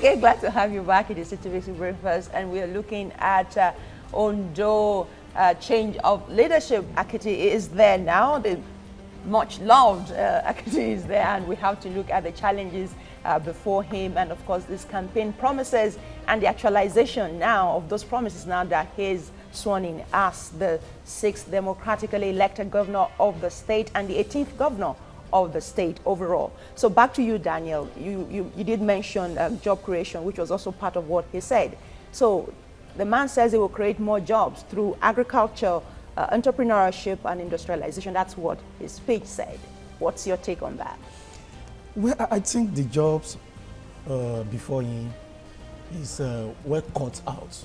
Okay, glad to have you back in the Citizen Breakfast, and we are looking at Ondo change of leadership. Akeredolu is there now. The much loved Akeredolu is there, and we have to look at the challenges before him, and of course this campaign promises and the actualization now of those promises now that he's sworn in as the 6th democratically elected governor of the state and the 18th governor of the state overall. So back to you, Daniel. You did mention job creation, which was also part of what he said. So the man says he will create more jobs through agriculture, entrepreneurship and industrialization. That's what his speech said. What's your take on that? Well, I think the jobs before him is well cut out.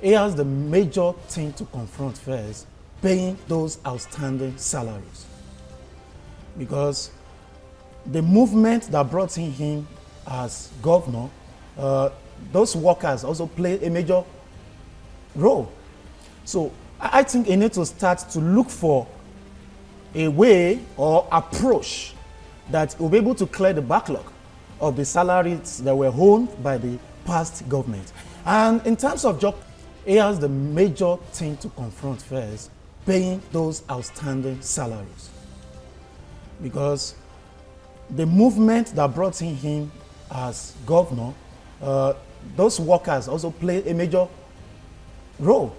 He has the major thing to confront first, paying those outstanding salaries. Because the movement that brought in him as governor, those workers also play a major role. So I think he needs to start to look for a way or approach that will be able to clear the backlog of the salaries that were owned by the past government. And in terms of job, he has the major thing to confront first, paying those outstanding salaries. Because the movement that brought in him as governor, those workers also play a major role.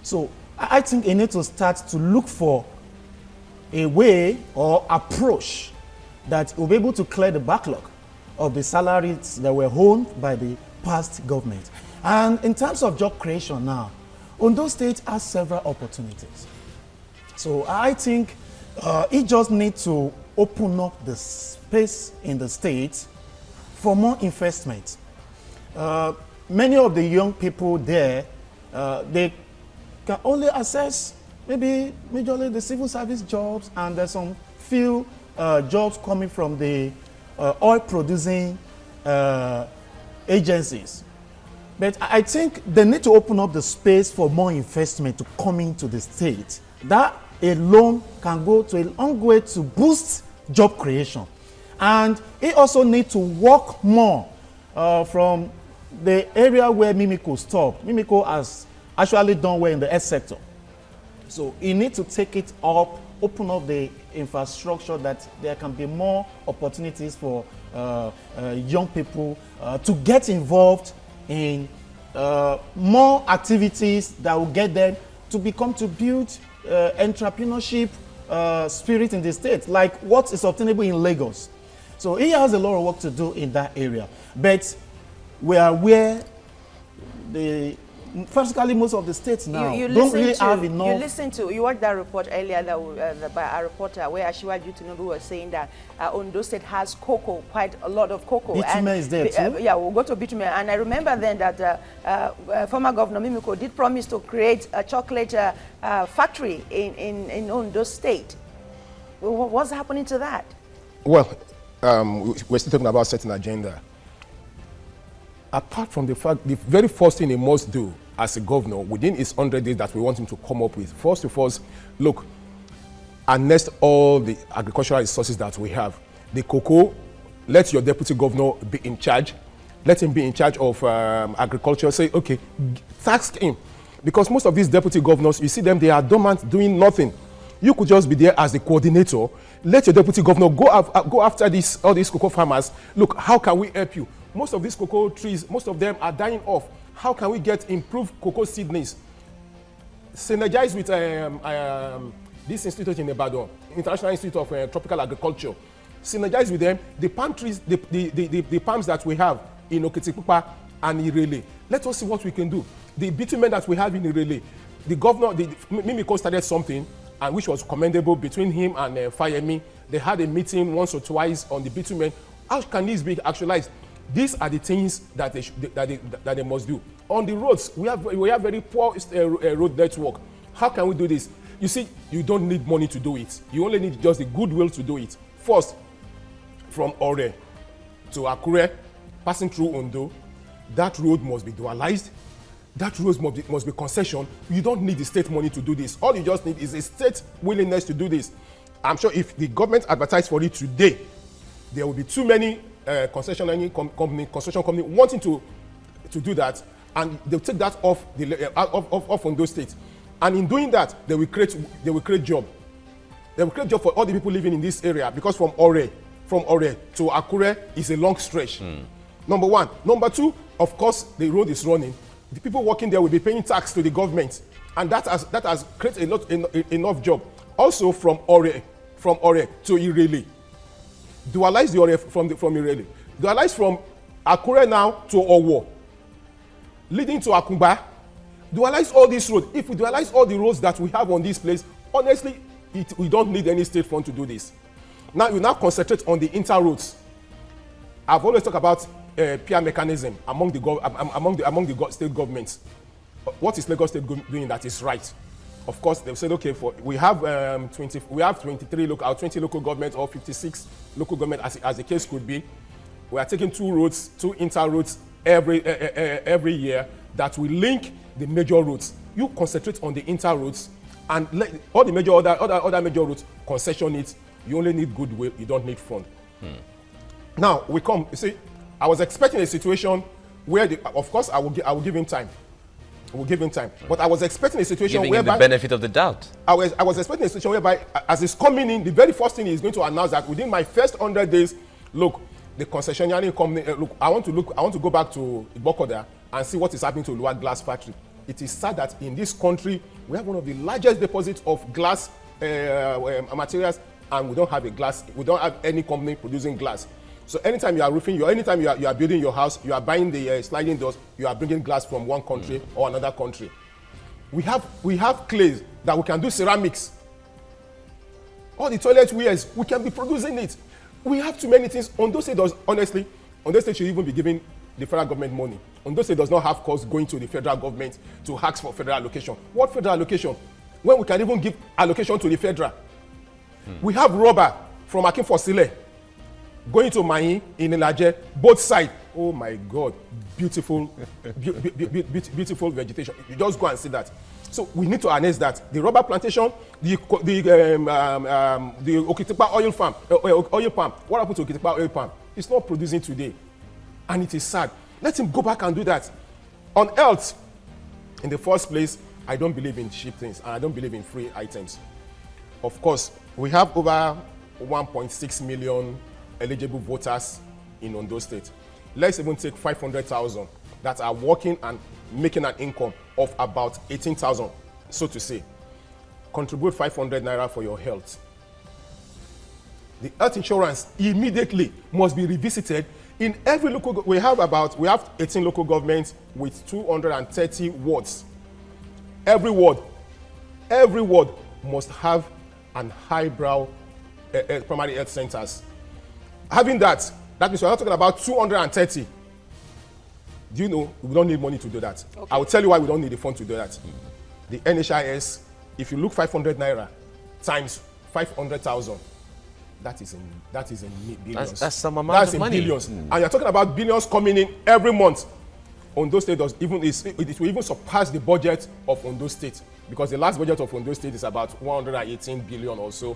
So I think he needs to start to look for a way or approach that will be able to clear the backlog of the salaries that were owned by the past government. And in terms of job creation now, Ondo State has several opportunities. So I think it just needs to open up the space in the state for more investment. Many of the young people there, they can only access maybe majorly the civil service jobs, and there's some few jobs coming from the oil producing agencies. But I think they need to open up the space for more investment to come into the state. That alone can go to a long way to boost job creation. And it also needs to work more from the area where Mimiko stopped. Mimiko has actually done well in the health sector. So you need to take it up, open up the infrastructure that there can be more opportunities for young people to get involved in more activities that will get them to build entrepreneurship spirit in the state, like what is obtainable in Lagos. So he has a lot of work to do in that area. But we are where practically most of the states now don't really have enough. You watched that report earlier by a reporter where Asiwaju Tinubu was saying that Ondo State has cocoa, quite a lot of cocoa. Bitumen is there too? Yeah, we'll go to bitumen. And I remember then that former Governor Mimiko did promise to create a chocolate factory in Ondo State. What's happening to that? Well, we're still talking about setting agenda. Apart from the fact, the very first thing he must do as a governor within his 100 days that we want him to come up with, first of all, look, harness all the agricultural resources that we have. The cocoa, let your deputy governor be in charge. Let him be in charge of agriculture. Say, okay, tax him. Because most of these deputy governors, you see them, they are dormant, doing nothing. You could just be there as the coordinator. Let your deputy governor go after all these cocoa farmers. Look, how can we help you? Most of these cocoa trees, most of them are dying off. How can we get improved cocoa seedlings? Synergize with this institute in Ibadan, International Institute of Tropical Agriculture. Synergize with them. The palm trees, the palms that we have in Okitipupa and Irele. Let us see what we can do. The bitumen that we have in Irele, the governor, Mimiko started something, and which was commendable between him and Fayemi. They had a meeting once or twice on the bitumen. How can this be actualized? These are the things that they must do. On the roads, we have very poor road network. How can we do this? You see, you don't need money to do it. You only need just the goodwill to do it. First, from Ore to Akure, passing through Ondo, that road must be dualized. That road must be concession. You don't need the state money to do this. All you just need is a state willingness to do this. I'm sure if the government advertised for it today, there will be too many concessionaire company, construction company wanting to do that, and they'll take that off off Ondo State, and in doing that, they will create job. They will create job for all the people living in this area, because from Ore to Akure is a long stretch. Number one. Number two, of course, the road is running. The people working there will be paying tax to the government, and that has created enough job. Also from Ore to Irele. Dualize the Ore from Irele. Dualize from Akure now to Owo, leading to Akumba. Dualize all these roads. If we dualize all the roads that we have on this place, honestly, we don't need any state fund to do this. Now you concentrate on the inter roads. I've always talked about peer mechanism among the state governments. What is Lagos State doing that is right? Of course, they've said, okay, we have 20 local governments or 56 local governments, as the case could be. We are taking two inter roads every year that will link the major roads. You concentrate on the inter roads, and let all the other major roads concession it. You only need goodwill. You don't need fund. Now we come. You see, I was expecting a situation where, of course, I will give him time. But I was expecting a situation giving whereby him the benefit of the doubt. I was expecting a situation whereby, as he's coming in, the very first thing he's going to announce that within my first 100 days, look, the concessionaire company. I want to go back to Ibokoda and see what is happening to Luwa Glass Factory. It is sad that in this country we have one of the largest deposits of glass materials, and we don't have any company producing glass. So anytime you are roofing, anytime you are building your house, you are buying the sliding doors, you are bringing glass from one country or another country. We have clays that we can do ceramics. All the toilet wares, we can be producing it. We have too many things. Ondo State does, honestly, Ondo State should even be giving the federal government money. Ondo State does not have costs going to the federal government to ask for federal allocation. What federal allocation? When we can even give allocation to the federal. We have rubber from Akinfosile going to Mayin in Ilaje, both sides. Oh my God, beautiful, beautiful vegetation. You just go and see that. So we need to harness that. The rubber plantation, the Okitipa oil palm. What happened to Okitipa oil palm? It's not producing today, and it is sad. Let him go back and do that. On health, in the first place, I don't believe in cheap things, and I don't believe in free items. Of course, we have over 1.6 million eligible voters in Ondo State. Let's even take 500,000 that are working and making an income of about 18,000, so to say. Contribute 500 naira for your health. The health insurance immediately must be revisited. In every local, we have 18 local governments with 230 wards. Every ward must have an highbrow primary health centers. Having that means we're not talking about 230. Do you know we don't need money to do that? Okay. I will tell you why we don't need the fund to do that. The NHIS, if you look 500 naira times 500,000, that is in billions. That's some amount of money. That's in billions. And you're talking about billions coming in every month. Ondo State it will even surpass the budget of Ondo State, because the last budget of Ondo State is about 118 billion or so.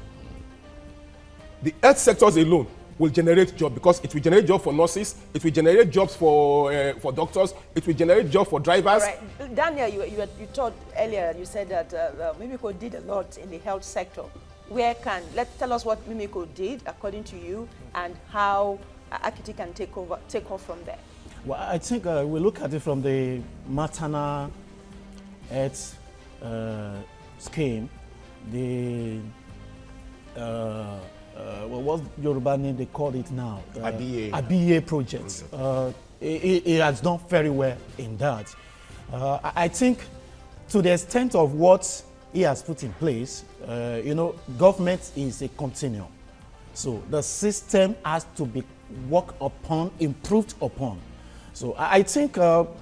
The health sectors alone will generate jobs, because it will generate jobs for nurses, it will generate jobs for doctors, it will generate jobs for drivers. All right. Daniel, you told earlier, you said that Mimiko did a lot in the health sector. Tell us what Mimiko did according to you, and how Akiti can take off from there. Well, I think we look at it from the maternal health scheme, the what's Yoruba name they call it now? Abiye project. It has done very well in that. I think to the extent of what he has put in place, government is a continuum. So the system has to be worked upon, improved upon. So I think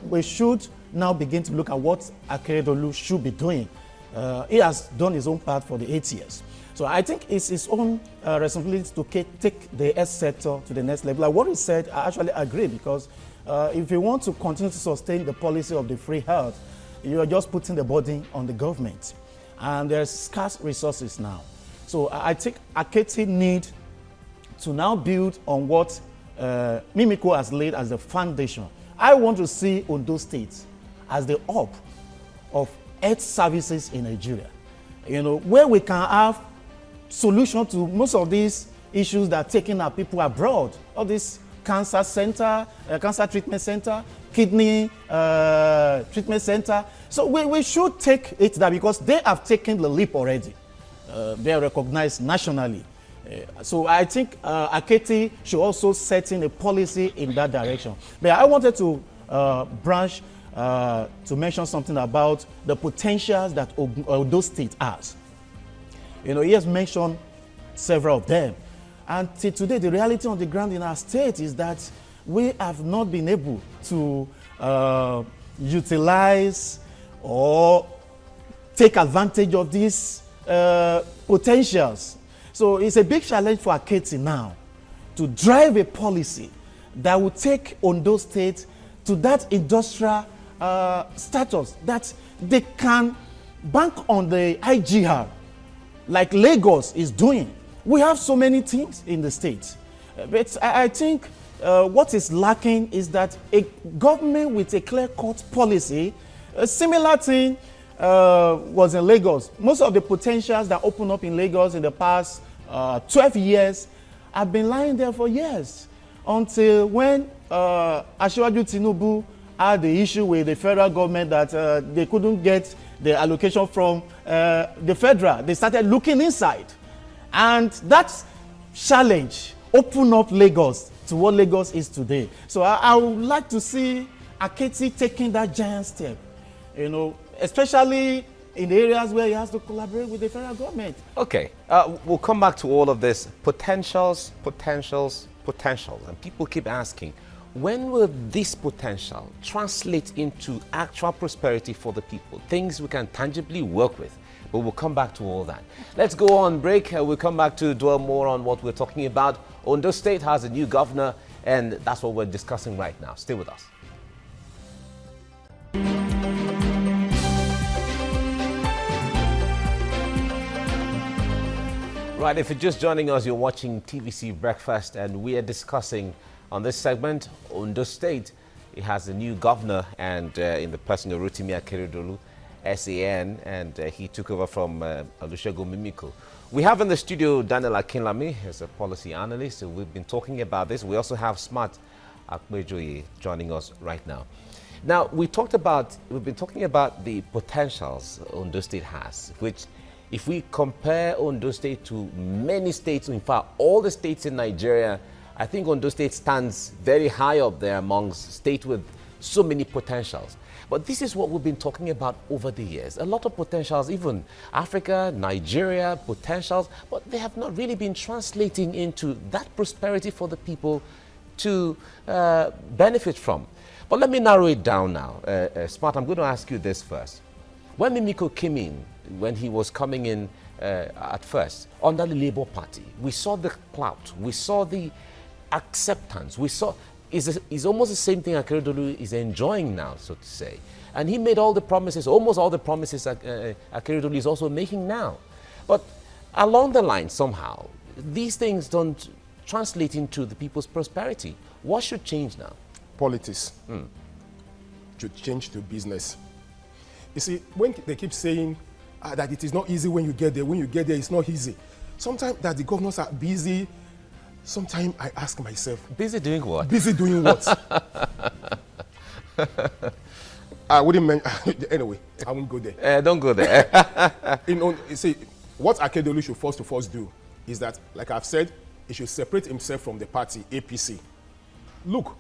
we should now begin to look at what Akeredolu should be doing. He has done his own part for the 8 years. So I think it's his own responsibility to take the health sector to the next level. Like what he said, I actually agree, because if you want to continue to sustain the policy of the free health, you are just putting the burden on the government. And there's scarce resources now. So I think Akiti need to now build on what Mimiko has laid as the foundation. I want to see Ondo State as the hub of health services in Nigeria. You know, where we can have solution to most of these issues that are taking our people abroad. All this cancer center, cancer treatment center, kidney treatment center. So we should take it there because they have taken the leap already. They are recognized nationally. So I think Aketi should also set in a policy in that direction. But I wanted to branch to mention something about the potentials that Ondo State has. You know, he has mentioned several of them. And till today, the reality on the ground in our state is that we have not been able to utilize or take advantage of these potentials. So it's a big challenge for Aketi now to drive a policy that will take Ondo State to that industrial status that they can bank on the IGR like Lagos is doing. We have so many things in the state. But I think what is lacking is that a government with a clear-cut policy, a similar thing was in Lagos. Most of the potentials that opened up in Lagos in the past 12 years have been lying there for years until when Akeredolu Tinubu had the issue with the federal government that they couldn't get the allocation from the federal. They started looking inside. And that challenge opened up Lagos to what Lagos is today. So I would like to see Aketi taking that giant step, you know, especially in the areas where he has to collaborate with the federal government. Okay, we'll come back to all of this. Potentials. And people keep asking, when will this potential translate into actual prosperity for the people? Things we can tangibly work with. But we'll come back to all that. Let's go on break. We'll come back to dwell more on what we're talking about. Ondo State has a new governor, and that's what we're discussing right now. Stay with us. Right, if you're just joining us, you're watching TVC Breakfast, and we are discussing on this segment, Ondo State. It has a new governor, and in the person of Rotimi Akeredolu, SAN, and he took over from Olusegun Mimiko. We have in the studio Daniel Akinlami, who's a policy analyst, so we've been talking about this. We also have Smart Akmejoye joining us right now. Now, we've been talking about the potentials Ondo State has, which if we compare Ondo State to many states, in fact, all the states in Nigeria, I think Ondo State stands very high up there amongst states with so many potentials. But this is what we've been talking about over the years. A lot of potentials, even Africa, Nigeria, potentials, but they have not really been translating into that prosperity for the people to benefit from. But let me narrow it down now. Smart, I'm going to ask you this first. When Mimiko came in, when he was coming in at first, under the Labour Party, we saw the clout, we saw the acceptance, we saw is almost the same thing Akeredolu is enjoying now, so to say. And he made all the promises, almost all the promises Akeredolu is also making now. But along the line, somehow, these things don't translate into the people's prosperity. What should change now? Politics should change to business. You see, when they keep saying that it is not easy when you get there it's not easy. Sometimes that the governors are busy. Sometimes I ask myself, busy doing what? Busy doing what? I wouldn't mention, anyway, I won't go there. Don't go there. You see, what Akeredolu should first do is that, like I've said, he should separate himself from the party, APC. Look,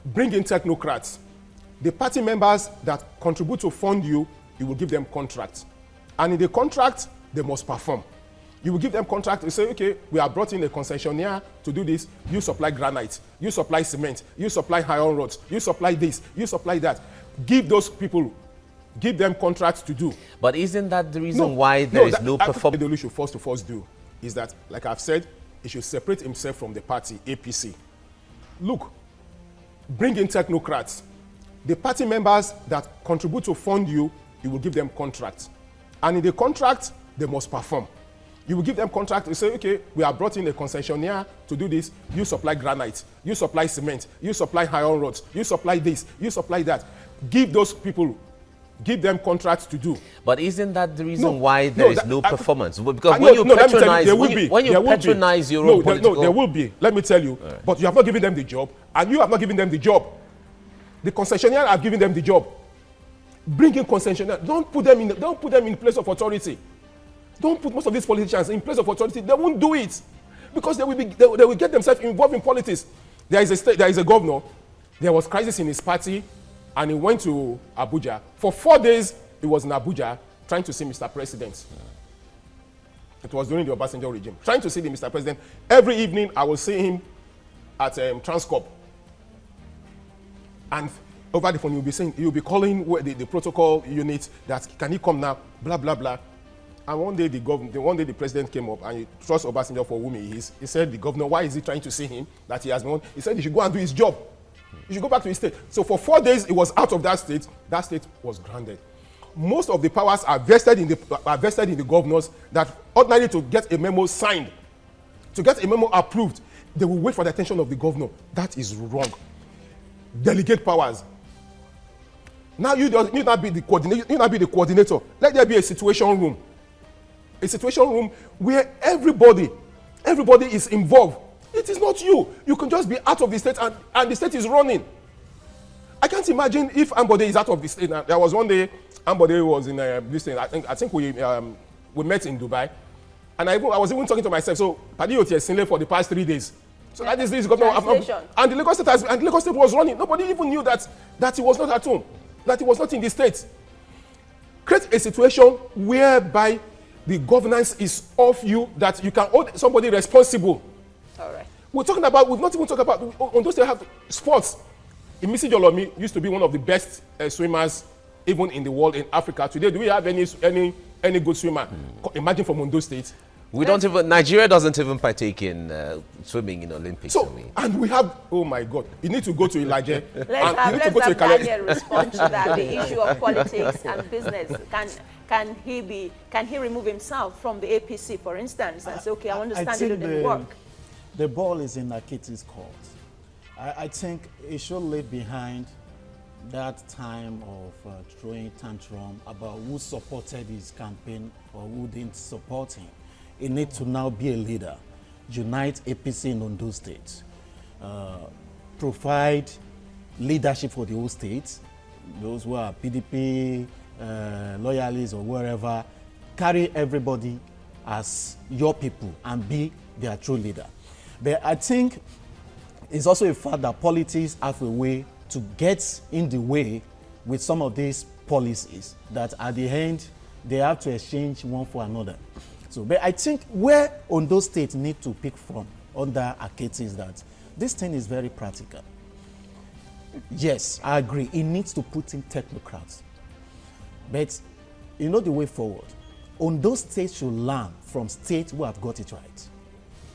bring in technocrats. The party members that contribute to fund you, you will give them contracts. And in the contract, they must perform. You will give them contract, you say, okay, we have brought in a concessionaire to do this. You supply granite, you supply cement, you supply iron rods, you supply this, you supply that. Give those people, give them contracts to do. But isn't that the reason why there is no performance? What Akeredolu should first do is that, like I've said, he should separate himself from the party, APC. Look, bring in technocrats. The party members that contribute to fund you, you will give them contracts. And in the contract, they must perform. You will give them contract. You say, okay, we have brought in a concessionaire to do this. You supply granite. You supply cement. You supply iron rods. You supply this. You supply that. Give those people, give them contracts to do. But isn't that the reason why there is no performance? Because when you patronize your own political... No, there will be. Let me tell you. Right. But you have not given them the job, and you have not given them the job. The concessionaire have given them the job. Bring in concessionaire. Don't put them in place of authority. Don't put most of these politicians in place of authority. They won't do it because they will get themselves involved in politics. There is a governor. There was crisis in his party, and he went to Abuja. For 4 days, he was in Abuja trying to see Mr. President. It was during the Obasanjo regime. Trying to see the Mr. President. Every evening, I will see him at Transcorp. And over the phone, he'll be calling the protocol unit that, can he come now, blah, blah, blah. And one day the president came up and he trusts Obasanjo for whom he is. He said, the governor, why is he trying to see him that he has been on? He said he should go and do his job. He should go back to his state. So for 4 days, he was out of that state. That state was grounded. Most of the powers are vested in the governors that ordinarily to get a memo signed, to get a memo approved, they will wait for the attention of the governor. That is wrong. Delegate powers. Now you need not be the coordinator. Let there be a situation room. A situation room where everybody is involved. It is not you. You can just be out of the state and the state is running. I can't imagine if Ambode is out of the state. There was one day Ambode was in this thing. I think we met in Dubai, and I was even talking to myself. So Padi has been for the past 3 days. So that is this governor, and the Lagos State was running. Nobody even knew that he was not at home, that he was not in the state. Create a situation whereby the governance is off you, that you can hold somebody responsible. All right. We've not even talked about, Ondo State have sports. Imisi Jolomi used to be one of the best swimmers even in the world, in Africa. Today, do we have any good swimmer? Imagine from Ondo State. Nigeria doesn't even partake in swimming in Olympics. So, and we have, oh my God, you need to go to Elijah. Let's have Daniel respond to that, the issue of politics and business. Can he remove himself from the APC, for instance, and say, okay, I understand it didn't work? The ball is in Akiti's court. I think he should leave behind that time of throwing tantrum about who supported his campaign or who didn't support him. He needs to now be a leader, unite APC in Ondo State, provide leadership for the whole state, those who are PDP, loyalists or wherever, carry everybody as your people and be their true leader. But I think it's also a fact that politics have a way to get in the way with some of these policies that at the end they have to exchange one for another. So, but I think where Ondo State need to pick from under Aketi is that this thing is very practical. Yes, I agree. It needs to put in technocrats. But you know the way forward. Ondo State should learn from states who have got it right.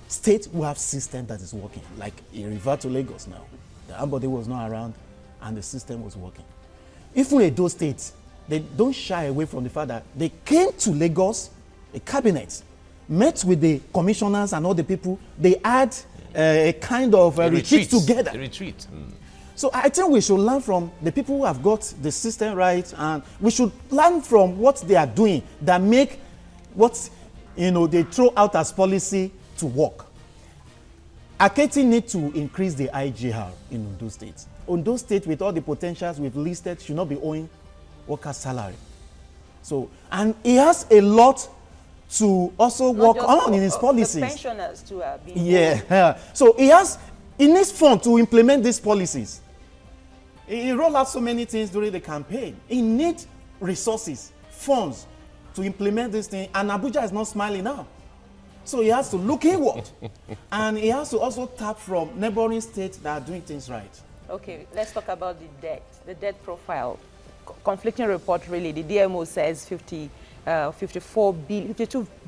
States who have system that is working. Like he referred to Lagos now. The Ambode was not around and the system was working. If we those states, they don't shy away from the fact that they came to Lagos, a cabinet, met with the commissioners and all the people, they had a kind of a retreat together. A retreat. So I think we should learn from the people who have got the system right, and we should learn from what they are doing that make what they throw out as policy to work. Aketi need to increase the IGR in Ondo State. Ondo State, with all the potentials we've listed, should not be owing workers' salary. So, and he has a lot to also work on in his policies. The pensioners too are being So he needs funds to implement these policies. He rolled out so many things during the campaign. He needs resources, funds to implement this thing, and Abuja is not smiling now. So he has to look inward, and he has to also tap from neighboring states that are doing things right. Okay, let's talk about the debt profile. Conflicting report really. The DMO says 52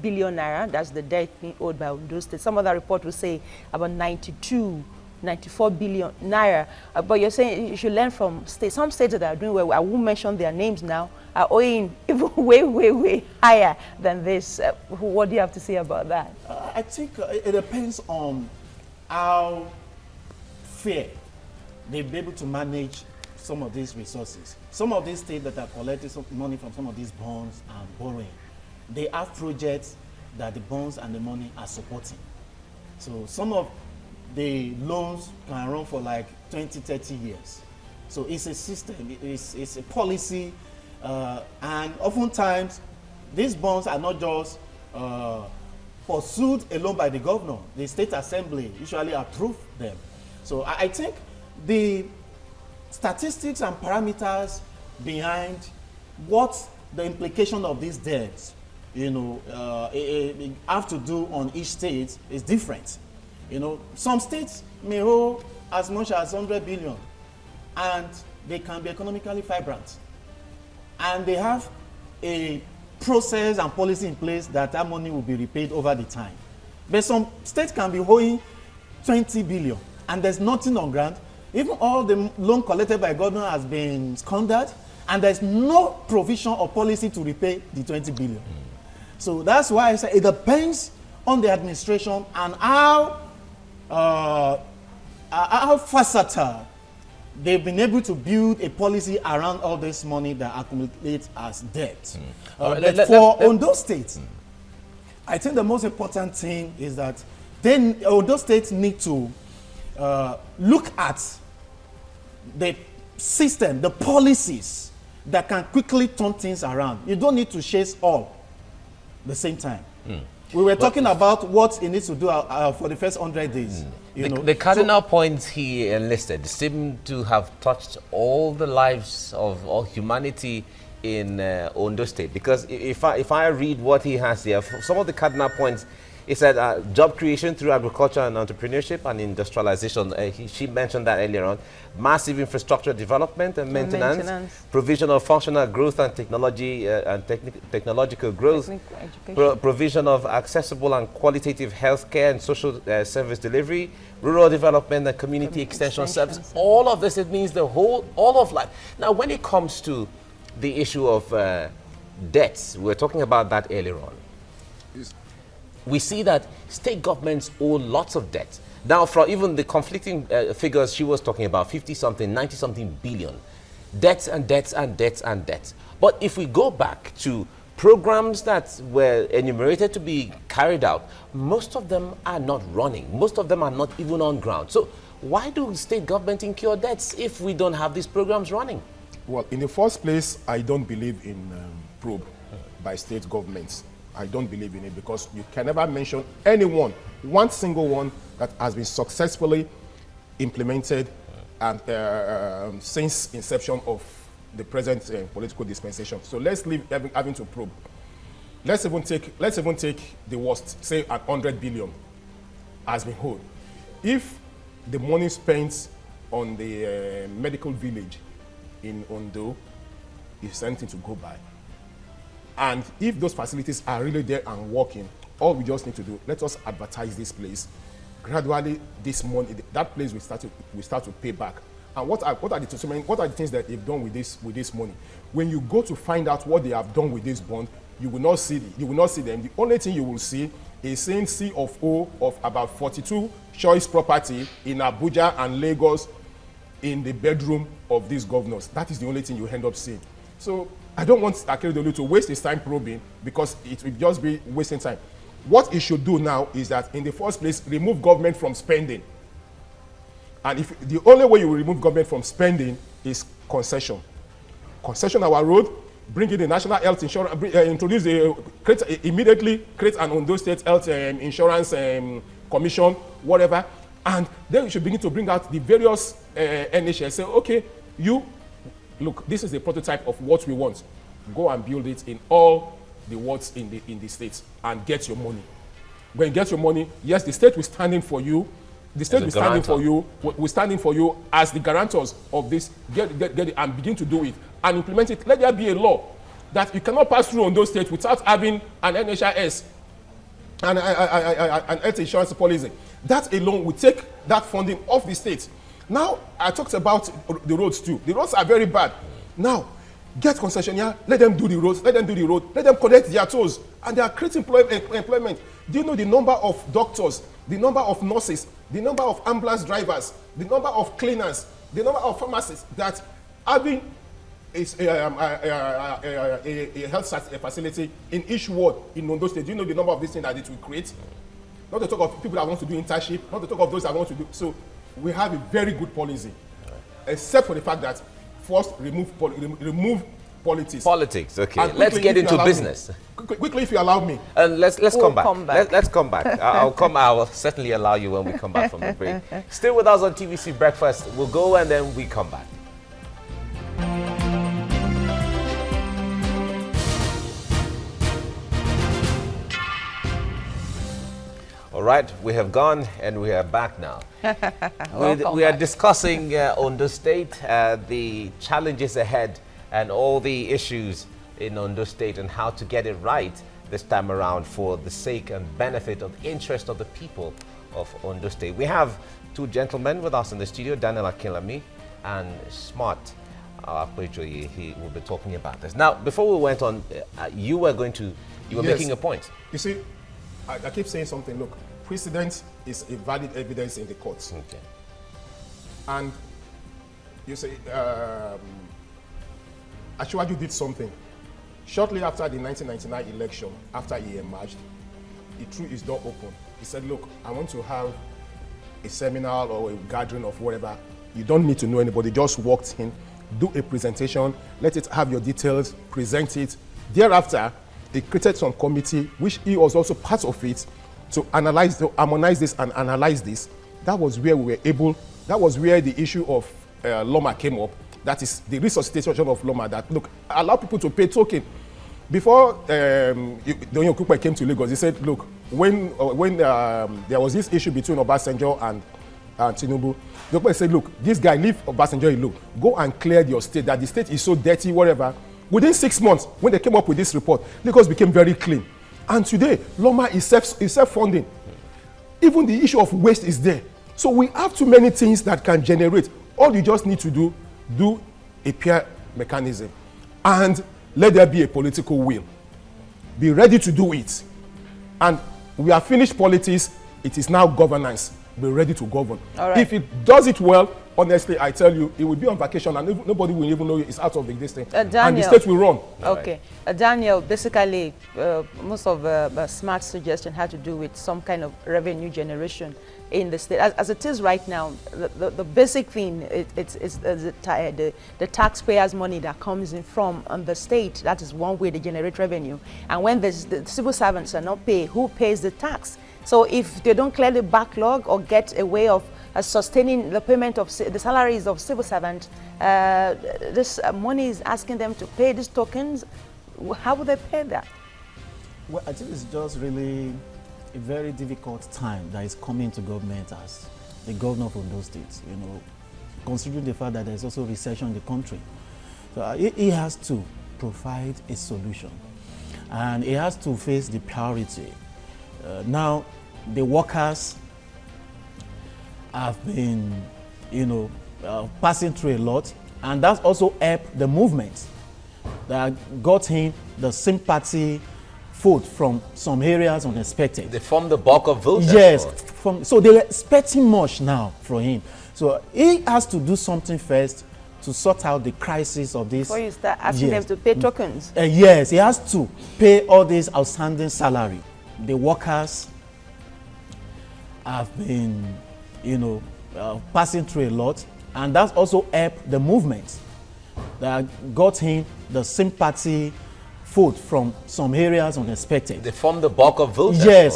billion naira. That's the debt being owed by Ondo State. Some other report will say about 92 94 billion naira. But you're saying you should learn from states. Some states that are doing well, I won't mention their names now, are owing even way higher than this. What do you have to say about that? I think it depends on how fair they'll be able to manage some of these resources. Some of these states that are collecting some money from some of these bonds and borrowing, they have projects that the bonds and the money are supporting. So some of the loans can run for like 20, 30 years. So it's a system, it's a policy, and oftentimes these bonds are not just pursued alone by the governor. The state assembly usually approve them. So I think the statistics and parameters behind what the implication of these debts, have to do on each state is different. Some states may owe as much as 100 billion, and they can be economically vibrant, and they have a process and policy in place that money will be repaid over the time. But some states can be owing 20 billion, and there's nothing on ground. Even all the loan collected by government has been squandered, and there's no provision or policy to repay the 20 billion. So that's why I say it depends on the administration and how versatile they've been able to build a policy around all this money that accumulates as debt. But for Ondo State, I think the most important thing is that Ondo State need to look at the system, the policies that can quickly turn things around. You don't need to chase all the same time. We were talking about what it needs to do for the first 100 days. The cardinal points he enlisted seem to have touched all the lives of all humanity in Ondo State. Because if I read what he has here, some of the cardinal points, he said job creation through agriculture and entrepreneurship and industrialization. She mentioned that earlier on. Massive infrastructure development and maintenance. Provision of functional growth and technology and technological growth. Provision of accessible and qualitative healthcare and social service delivery. Rural development and community extension service. All of this, it means all of life. Now, when it comes to the issue of debts, we were talking about that earlier on. We see that state governments owe lots of debt. Now, from even the conflicting figures she was talking about, 50-something, 90-something billion. Debts and debts and debts and debts. But if we go back to programs that were enumerated to be carried out, most of them are not running. Most of them are not even on ground. So why do state government incur debts if we don't have these programs running? Well, in the first place, I don't believe in probe by state governments. I don't believe in it because you can never mention anyone, one single one that has been successfully implemented and since inception of the present political dispensation. So let's leave having to probe. Let's even take the worst, say 100 billion has been owed. If the money spent on the medical village in Ondo is anything to go by, and if those facilities are really there and working, all we just need to do, let us advertise this place. Gradually, this money, that place will start to pay back. And what are the things that they've done with this money? When you go to find out what they have done with this bond, you will not see them. The only thing you will see is saying C of O of about 42 choice property in Abuja and Lagos in the bedroom of these governors. That is the only thing you end up seeing. So I don't want Akeredolu to waste his time probing because it will just be wasting time. What he should do now is that, in the first place, remove government from spending. And if the only way you will remove government from spending is concession. Concession our road, bring in the national health insurance, immediately create an Ondo State health insurance commission, whatever. And then you should begin to bring out the various NHS. Say, okay, look, this is the prototype of what we want. Go and build it in all the wards in the states and get your money. When you get your money, yes, the state will stand in for you. The state will stand in for you. We're standing for you as the guarantors of this. Get it and begin to do it and implement it. Let there be a law that you cannot pass through on those states without having an NHIS and health insurance policy. That alone will take that funding off the state. Now, I talked about the roads too. The roads are very bad. Now, get concessionaire, let them do the roads, let them do the road, let them connect their toes, and they are creating employment. Do you know the number of doctors, the number of nurses, the number of ambulance drivers, the number of cleaners, the number of pharmacists that having a health facility in each ward in Ondo State? Do you know the number of these things that it will create? Not to talk of people that want to do internship, not to talk of those that want to do. So we have a very good policy, except for the fact that first remove politics. Politics, okay. Let's get into business. Quickly, if you allow me. And let's We'll come back. Let's come back. I'll certainly allow you when we come back from the break. Still with us on TVC Breakfast. We'll go and then we come back. All right, we have gone and we are back now. we are discussing Ondo State, the challenges ahead and all the issues in Ondo State and how to get it right this time around for the sake and benefit of the interest of the people of Ondo State. We have two gentlemen with us in the studio, Daniel Akinlami and Smart Akeredolu. He will be talking about this. Now, before we went on, you were making a point. You see, I keep saying something. Look, precedent is a valid evidence in the courts. Okay. And you say, Akeredolu did something. Shortly after the 1999 election, after he emerged, he threw his door open. He said, look, I want to have a seminar or a gathering of whatever. You don't need to know anybody, just walk in, do a presentation, let it have your details, present it. Thereafter, he created some committee, which he was also part of it, to analyze, to harmonize this and analyze this. That was where we were able, that was where the issue of Loma came up. That is the resuscitation of Loma, that, look, allow people to pay token. Before Donyo Kupe came to Lagos, he said, look, when there was this issue between Obasanjo and Tinubu, Kupe said, look, this guy, leave Obasanjo alone. Go and clear your state, that the state is so dirty, whatever. Within 6 months, when they came up with this report, Lagos became very clean. And today, Loma is self-funding. Even the issue of waste is there. So we have too many things that can generate. All you just need to do a peer mechanism. And let there be a political will. Be ready to do it. And we have finished politics. It is now governance. Be ready to govern. All right. If it does it well, honestly, I tell you, it will be on vacation and nobody will even know it's out of the distance. And the state will run. Okay. Daniel, basically, most of Smart's suggestion had to do with some kind of revenue generation in the state. As it is right now, the basic thing it's the taxpayers' money that comes in from the state. That is one way they generate revenue. And when the civil servants are not paid, who pays the tax? So if they don't clear the backlog or get a way of sustaining the payment of the salaries of civil servants, this money is asking them to pay these tokens. How would they pay that? Well, I think it's just really a very difficult time that is coming to government as the governor of Ondo State, you know, considering the fact that there's also recession in the country. So he has to provide a solution, and he has to face the priority. Now, the workers have been, you know, passing through a lot, and that's also helped the movement that got him the sympathy vote from some areas unexpected. They form the bulk of voters. Yes, so they were expecting much now from him. So he has to do something first to sort out the crisis of this. Before you start asking them to pay tokens. Yes, he has to pay all this outstanding salary. The workers have been, you know, passing through a lot, and that's also helped the movement that got him the sympathy vote from some areas unexpected. They form the bulk of voters. Yes,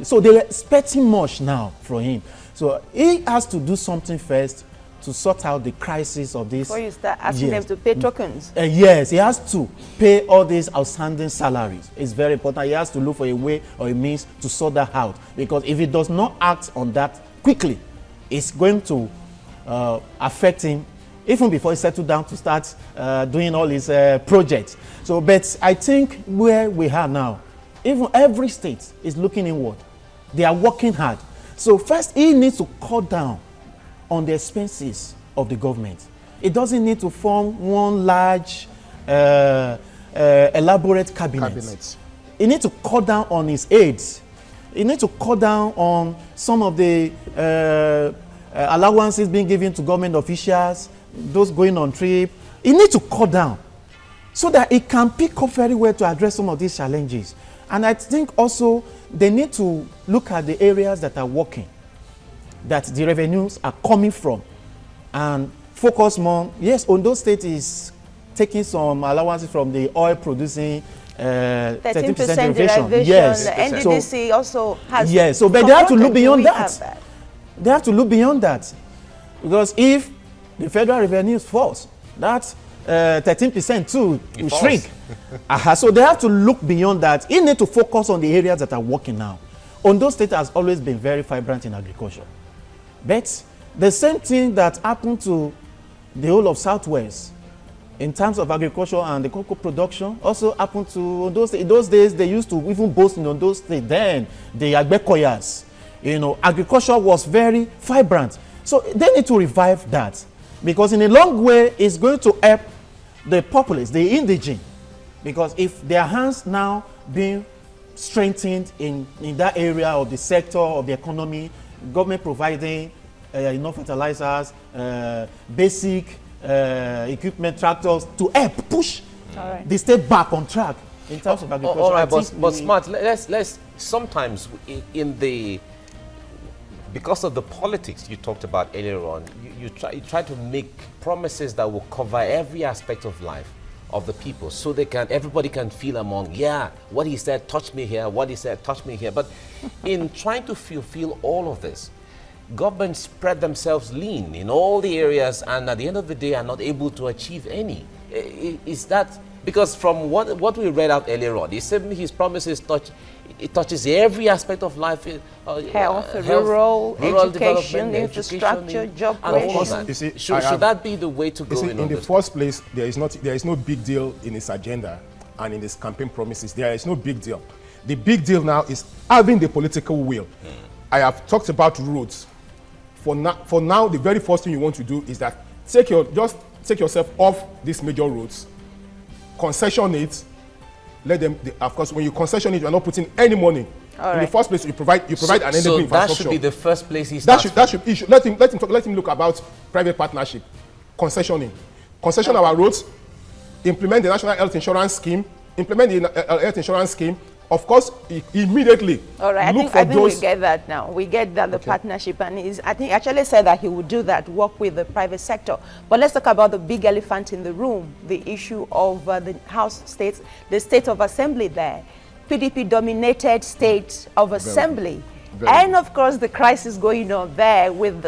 so they were expecting much now from him. So he has to do something first to sort out the crisis of this. Before you start asking them to pay tokens. Yes, he has to pay all these outstanding salaries. It's very important. He has to look for a way or a means to sort that out, because if he does not act on that quickly, it's going to affect him even before he settled down to start doing all his projects. So, but I think where we are now, even every state is looking inward. They are working hard. So first, he needs to cut down on the expenses of the government. It doesn't need to form one large, elaborate cabinet. He needs to cut down on his aides. He needs to cut down on some of the allowances being given to government officials, those going on trip. He needs to cut down so that it can pick up very well to address some of these challenges. And I think also they need to look at the areas that are working, that the revenues are coming from, and focus more. Yes, Ondo State is taking some allowances from the oil producing 13% derivation. Yes. The NDDC also has. Yes, so but they have to look beyond that. They have to look beyond that. Because if the federal revenues falls, that 13% too will shrink. So they have to look beyond that. He need to focus on the areas that are working now. Ondo State has always been very vibrant in agriculture. But the same thing that happened to the whole of Southwest in terms of agriculture and the cocoa production also happened to Ondo State. In those days, they used to even boast in Ondo State. Then the Agbekoyas, agriculture was very vibrant. So they need to revive that, because in a long way, it's going to help the populace, the indigene. Because if their hands now being strengthened in that area of the sector of the economy, government providing enough fertilizers, basic equipment, tractors to help push the state back on track in terms of agriculture. All right, but Smart, let's sometimes because of the politics you talked about earlier on, you try to make promises that will cover every aspect of life of the people, so everybody can feel among, what he said touched me here, what he said touched me here. But in trying to fulfill all of this, governments spread themselves lean in all the areas, and at the end of the day are not able to achieve any. Is that because from what we read out earlier on, his promises touches every aspect of life, health, rural education, infrastructure, job creation. Should that be the way to go? In the first place, there is no big deal in his agenda and in his campaign promises. There is no big deal. The big deal now is having the political will. I have talked about roads. For now, the very first thing you want to do is that just take yourself off these major roads, concession it. Let them. Of course, when you concession it, you are not putting any money. In the first place, you provide an enabling infrastructure. That should be the first place he starts. Let him look about private partnership, concession our roads, implement the national health insurance scheme, health insurance scheme. Of course, immediately. All right, I think we get that now. We get that the partnership, and I think actually said that he would do that, work with the private sector. But let's talk about the big elephant in the room, the issue of the House states, the state of assembly there, PDP-dominated state of assembly, and of course the crisis going on there with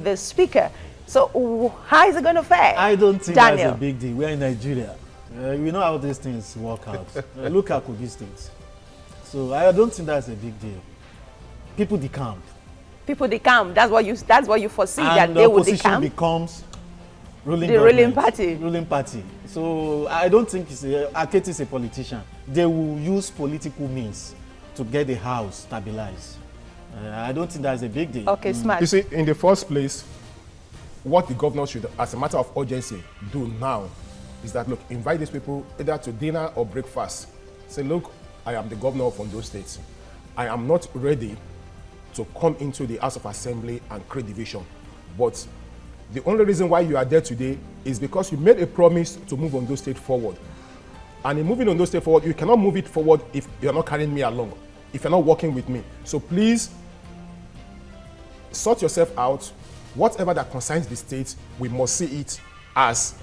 the speaker. So how is it going to fare? I don't think that's a big deal. We're in Nigeria. We know how these things work out. Look at these things. So I don't think that's a big deal. People decamp. That's what you foresee, and that they will decamp. And the opposition becomes ruling party. Ruling party. So I don't think Aketi is a politician. They will use political means to get the house stabilized. I don't think that's a big deal. Okay, Smart. You see, in the first place, what the governor should, as a matter of urgency, do now is that, look, invite these people either to dinner or breakfast. Say, look, I am the governor of Ondo State. I am not ready to come into the House of Assembly and create division. But the only reason why you are there today is because you made a promise to move Ondo State forward. And in moving Ondo State forward, you cannot move it forward if you're not carrying me along, if you're not working with me. So please, sort yourself out. Whatever that concerns the state, we must see it as,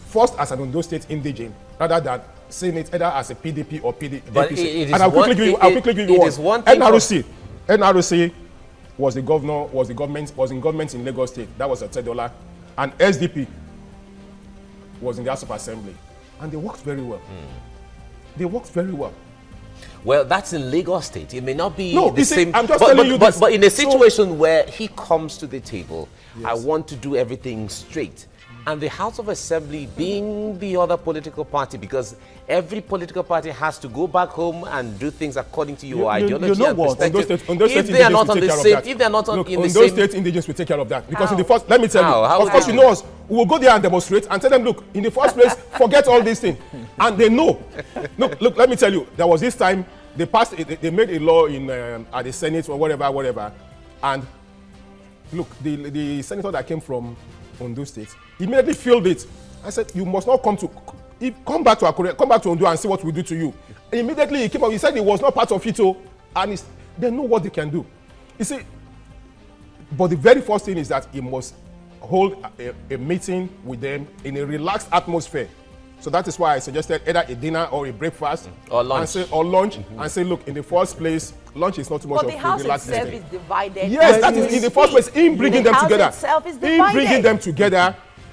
first as an Ondo State indigene, rather than seeing it either as a PDP or PDP. But and I'll quickly give you one. NRC was in government in Lagos State. That was Akeredolu. And SDP was in the House of Assembly. And they worked very well. They worked very well. Well, that's in Lagos State. It may not be the same. I'm just telling you this. But in a situation where he comes to the table, I want to do everything straight. and the House of Assembly being the other political party, because every political party has to go back home and do things according to your ideology. You know and what? perspective. Ondo State If they are not on the indigents will same, take care of that. if they are not on Look, in the Ondo same, State indigents will take care of that. Because in the How? first, let me tell you, How of course, you know us. We will go there and demonstrate and tell them, look, in the first place, forget all these things. And they know. Look, let me tell you, there was this time, they passed, they made a law in at the Senate or whatever, and look, the senator that came from Ondo State immediately filled it. I said, you must not come back to Akure, come back to Ondo and see what we do to you. And immediately he came up, he said he was not part of it, and they know what they can do. You see, but the very first thing is that he must hold a meeting with them in a relaxed atmosphere. So that is why I suggested either a dinner or a breakfast or lunch, and say, look, in the first place, lunch is not too much of a relaxed But the house itself thing. is divided. Yes, that is in the first place. In bringing them together,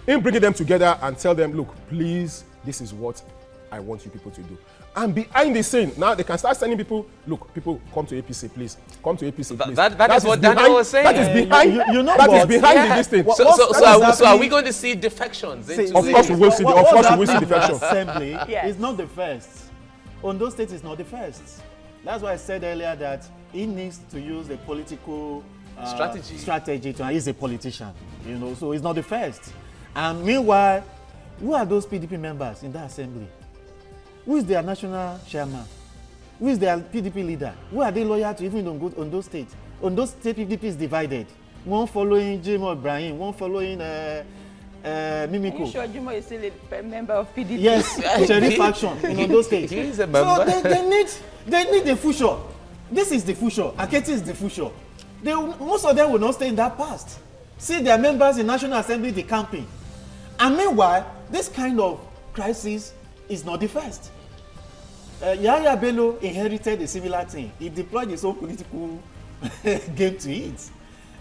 In bringing them together and tell them, look, please, this is what I want you people to do. And behind the scene, now they can start sending people, look, people come to APC, please. Come to APC, please. That is what Daniel was saying. That is behind, you know that is what? behind this thing. So are we going to see defections? Into Of course we will see. Of course we will see the defection. Assembly Yes. is not the first. Ondo State is not the first. That's why I said earlier that he needs to use a political strategy to. He's a politician, you know. So he's not the first. And meanwhile, who are those PDP members in that assembly? Who is their national chairman? Who is their PDP leader? Who are they loyal to even in Ondo State? Ondo State PDP is divided. One following Jimo Ibrahim, one following Mimiko. Are you sure Jimo is still a member of PDP? Yes, Cherry faction in Ondo State. He is a member. So they need the future. This is the future. Aketi is the future. Most of them will not stay in that past. See their members in National Assembly, the camping. And meanwhile, this kind of crisis is not the first. Yahya Bello inherited a similar thing. He deployed his own political game to it.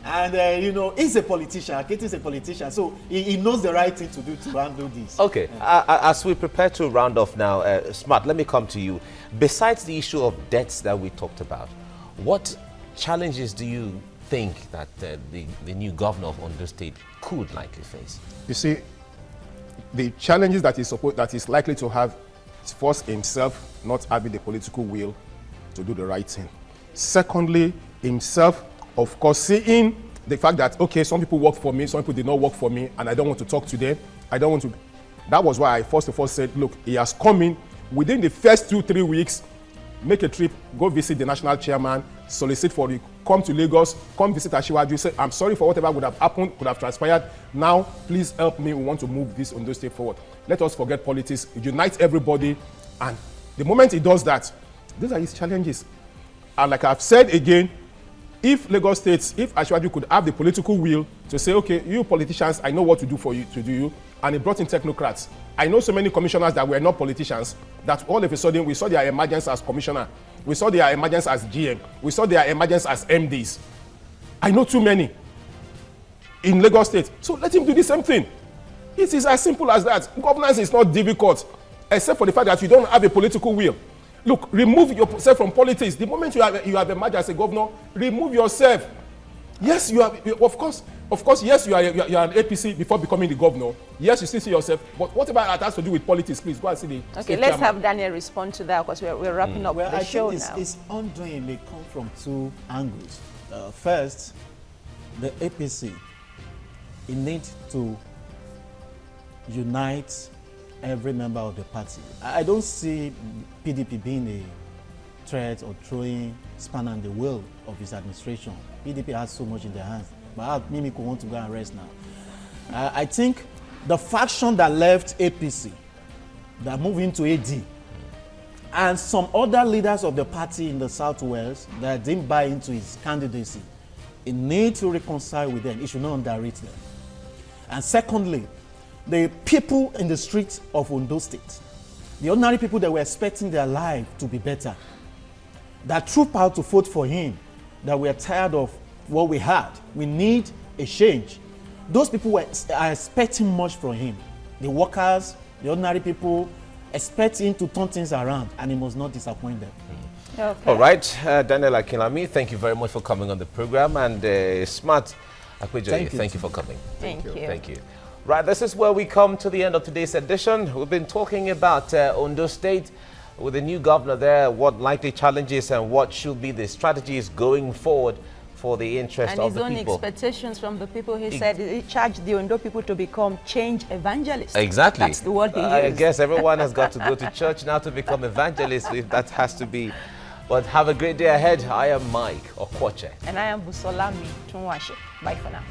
And, you know, he's a politician. Aketi is a politician. So he knows the right thing to do to handle this. Okay, as we prepare to round off now, Smart, let me come to you. Besides the issue of debts that we talked about, what challenges do you think that the new governor of Ondo State could likely face? You see, the challenges that is likely to have is first himself not having the political will to do the right thing. Secondly, himself, of course, seeing the fact that, okay, some people work for me, some people did not work for me, and I don't want to talk to them. That was why I first of all said, look, he has come in within the first 2-3 weeks, make a trip, go visit the national chairman, solicit for you, come to Lagos, come visit Asiwaju, say, I'm sorry for whatever would have happened, could have transpired. Now, please help me. We want to move this Ondo State forward. Let us forget politics, unite everybody. And the moment he does that, these are his challenges. And like I've said again, if Lagos State, if Asiwaju could have the political will to say, okay, you politicians, I know what to do for you, and he brought in technocrats. I know so many commissioners that were not politicians, that all of a sudden we saw their emergence as commissioner. We saw their emergence as GM. We saw their emergence as MDs. I know too many in Lagos State. So let him do the same thing. It is as simple as that. Governance is not difficult, except for the fact that you don't have a political will. Look, remove yourself from politics. The moment you have emerged as a governor, remove yourself. Yes, you have, of course, yes, you are an APC before becoming the governor. Yes, you still see yourself, but whatever that has to do with politics, please go and see the Okay, let's have Daniel respond to that because we're wrapping up the show now. Its undoing may come from two angles. First, the APC, it needs to unite every member of the party. I don't see PDP being a threat or throwing spanner in the wheel of his administration. PDP has so much in their hands, but Mimiko want to go and rest now. I think the faction that left APC, that moved into AD, and some other leaders of the party in the Southwest that didn't buy into his candidacy, it needs to reconcile with them. It should not underrate them. And secondly, the people in the streets of Ondo State, the ordinary people that were expecting their life to be better, that troop out to vote for him, that we are tired of what we had. We need a change. Those people are expecting much from him. The workers, the ordinary people, expect him to turn things around, and he must not disappoint them. Okay. All right, Daniel Akinlami, thank you very much for coming on the program, and Smart Akeredolu, thank you for coming. Thank you. Thank you. Right, this is where we come to the end of today's edition. We've been talking about Ondo State with the new governor there, what likely challenges and what should be the strategies going forward for the interest of the people. And his own expectations from the people. He said he charged the Ondo people to become change evangelists. Exactly. That's the word he used. I guess everyone has got to go to church now to become evangelists, if that has to be. But have a great day ahead. I am Mike Okwoche. And I am Busolami Tunwashe. Bye for now.